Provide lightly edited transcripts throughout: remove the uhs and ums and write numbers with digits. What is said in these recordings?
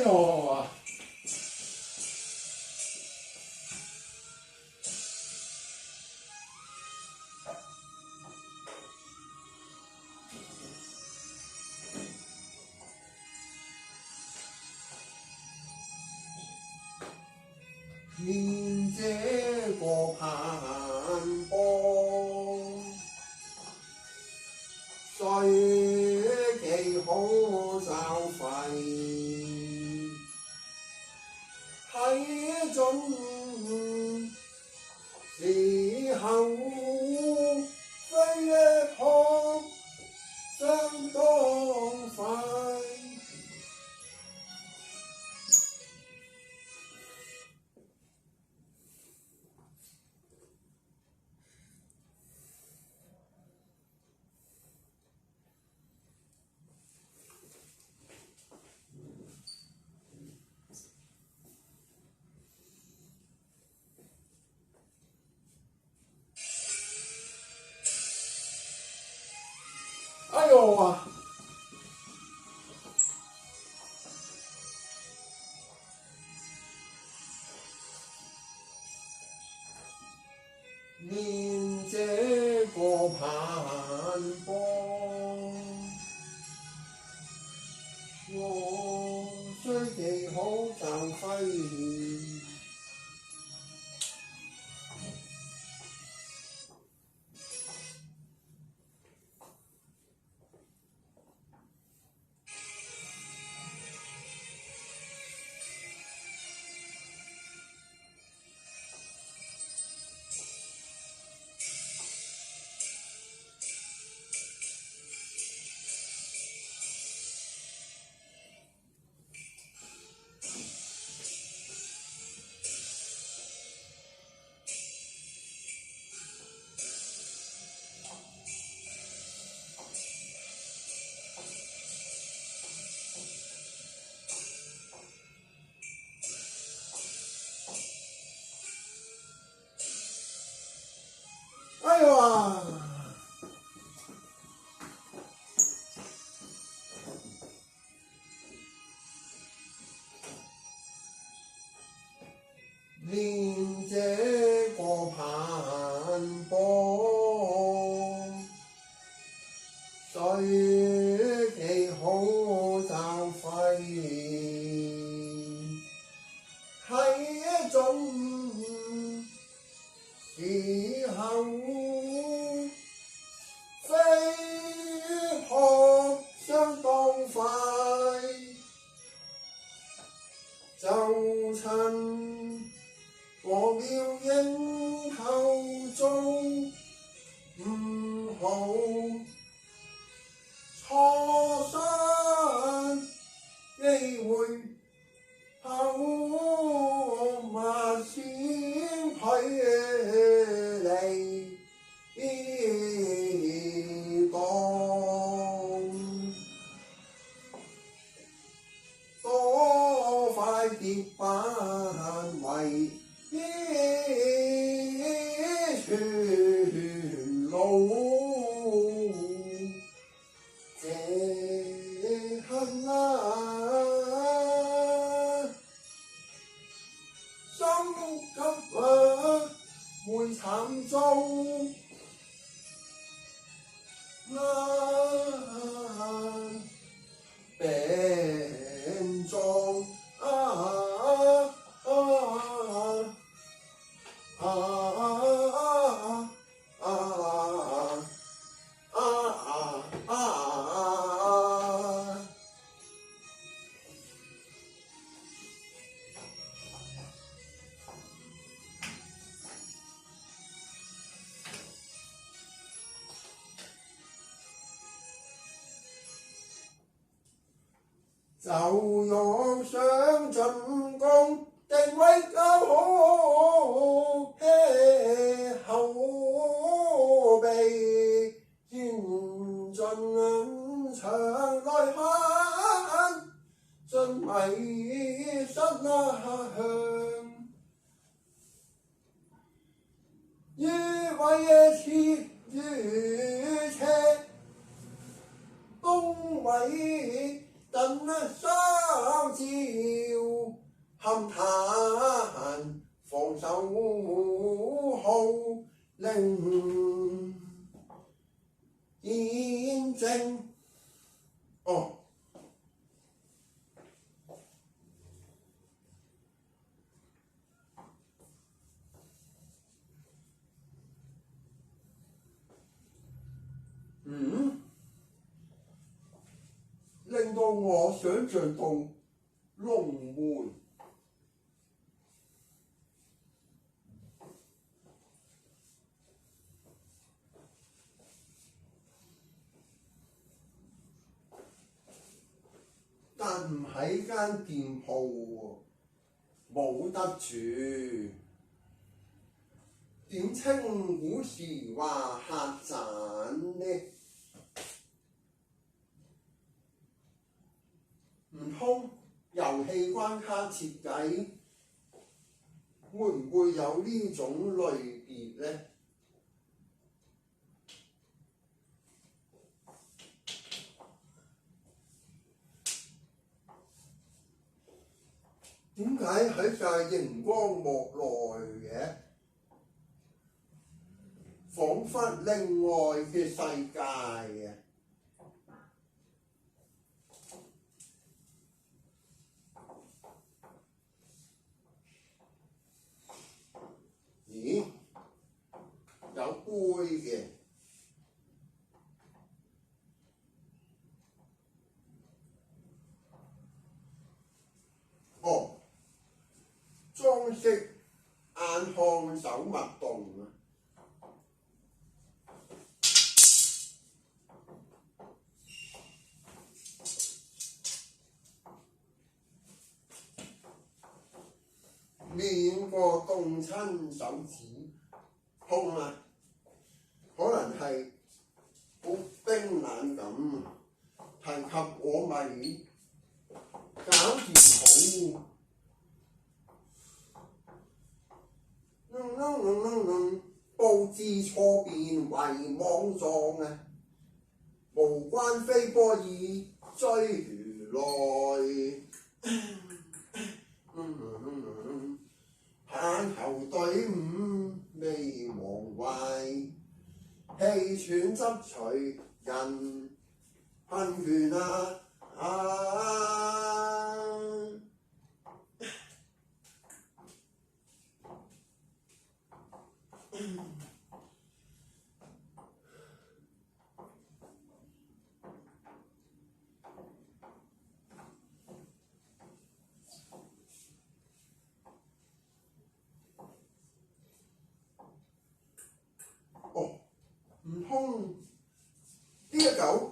呦啊！面這個攀坡，水幾好就廢，喺盡時候飛一撲相當快。哎呦啊！練這個攀坡，我雖技好就揮。哎呦啊！練這個攀坡，水幾好就揮，喺盡時候飛撲相當快，就趁我妙影後中唔好錯失機會，後馬先距離多快跌板為全路，這刻心急會慘遭病狀就用想進攻定位較好，後備先進場內行，盡迷失向，於位切於斜東位。燈相照，勘嘆放手號令見證。哦，令到我想像到龍門。但唔喺間店鋪喎，冇得住。點稱古時話客棧呢？唔通遊戲關卡設計會唔會有呢種類別呢？點解喺塊熒光幕內嘅？彷彿另外嘅世界嘅。咦？有杯嘅。哦，裝飾眼看手勿動啊！免過凍親手指痛啊！可能係好冰冷咁，提及我咪搞掂好。佈置錯變為網狀啊！無關飛波已追來。棒球隊伍未忘懷，氣喘執隨人噴拳啊！哦，唔通呢一嚿？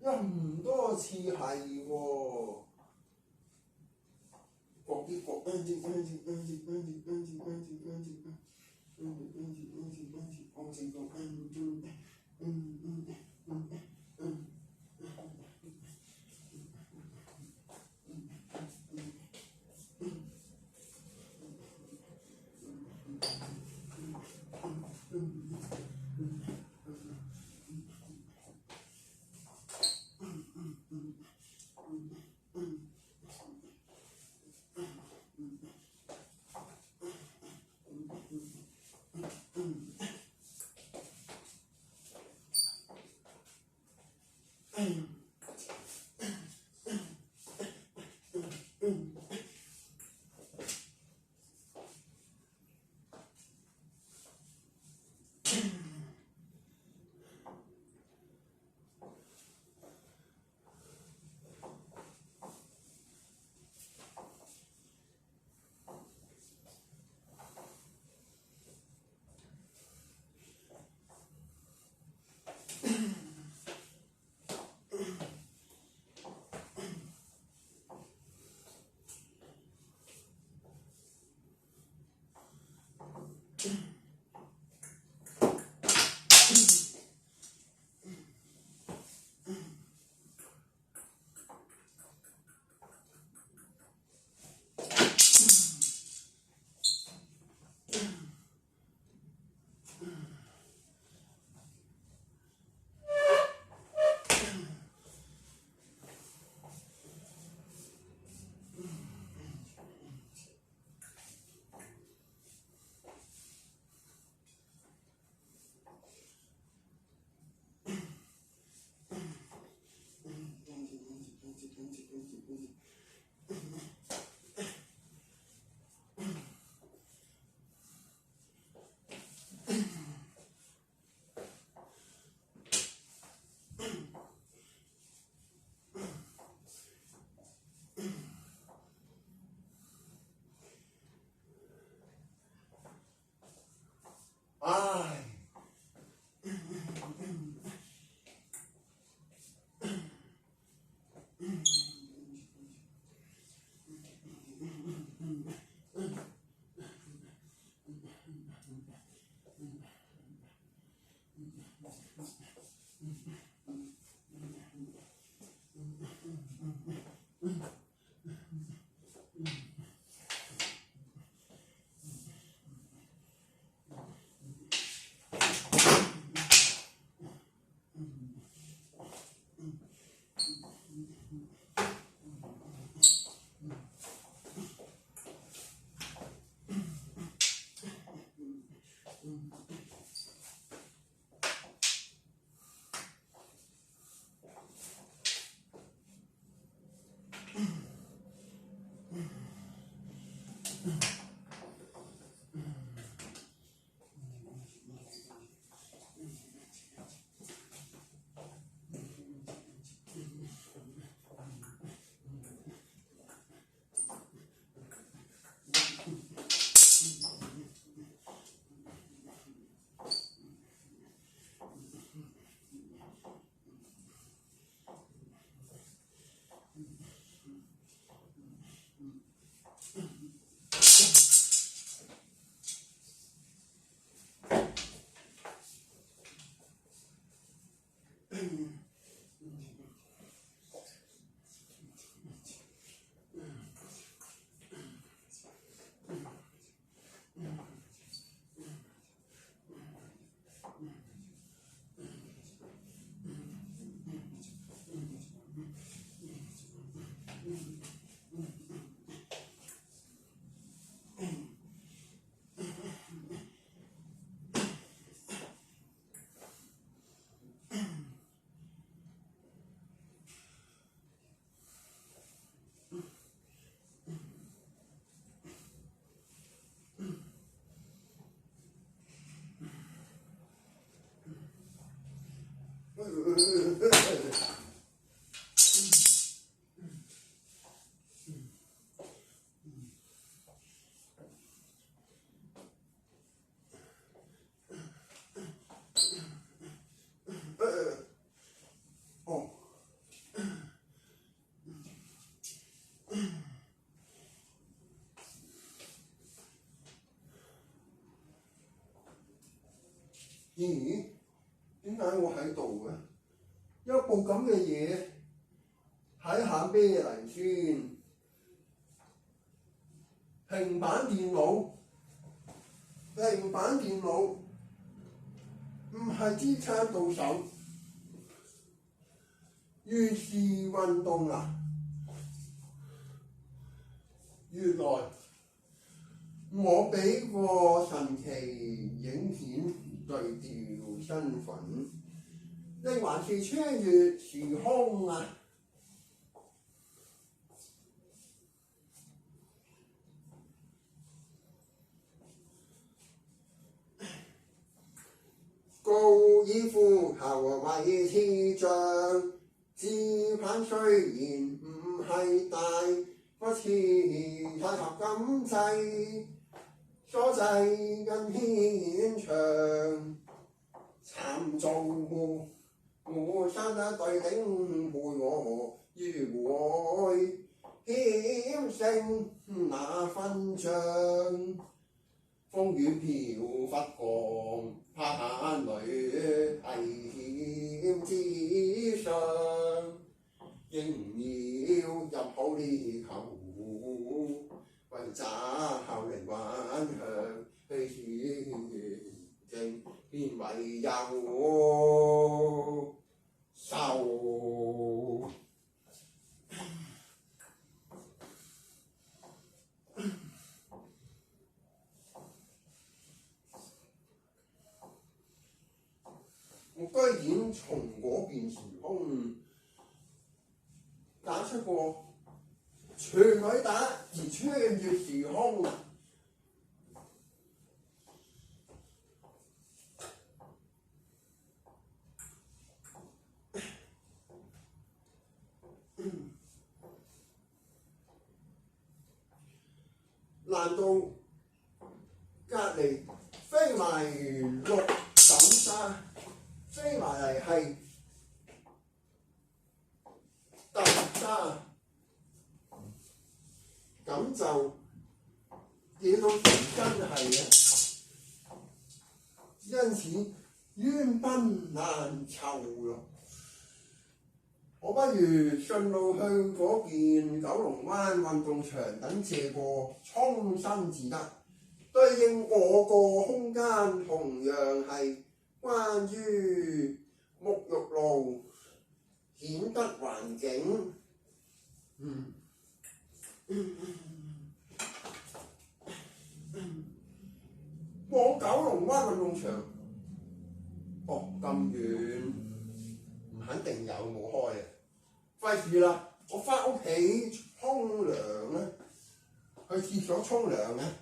咁多次係喎，各啲各咦？點解我喺度嘅？有部咁嘅嘢，睇下咩嚟先？平板電腦，平板電腦唔係支撐到手，於是運動啊！原來我俾個神奇影片對調身份，你還是穿越時空啊！高爾夫球為視像，字盤雖然唔係大，不似太合咁滯，所製緊牽長，參造互相對頂陪我，於會險勝那分仗。風雨飄忽降，怕眼淚危險之上，仍要入好呢球，為找靈還向去前正變為憂愁。我居然從嗰邊時空打出個全壘打而穿越時空啊！難道隔離飛埋六等沙？飛埋嚟係特沙，咁就惹到真係啊！因此冤賓難酬咯。我不如順路去嗰邊九龍灣運動場等借個沖身至得，對應我個空間同樣係關於沐浴露，顯得環境冇九龍灣運動場。哦，咁遠，唔肯定有冇開啊！費事啦，我翻屋企沖涼咧，去廁所沖涼啊！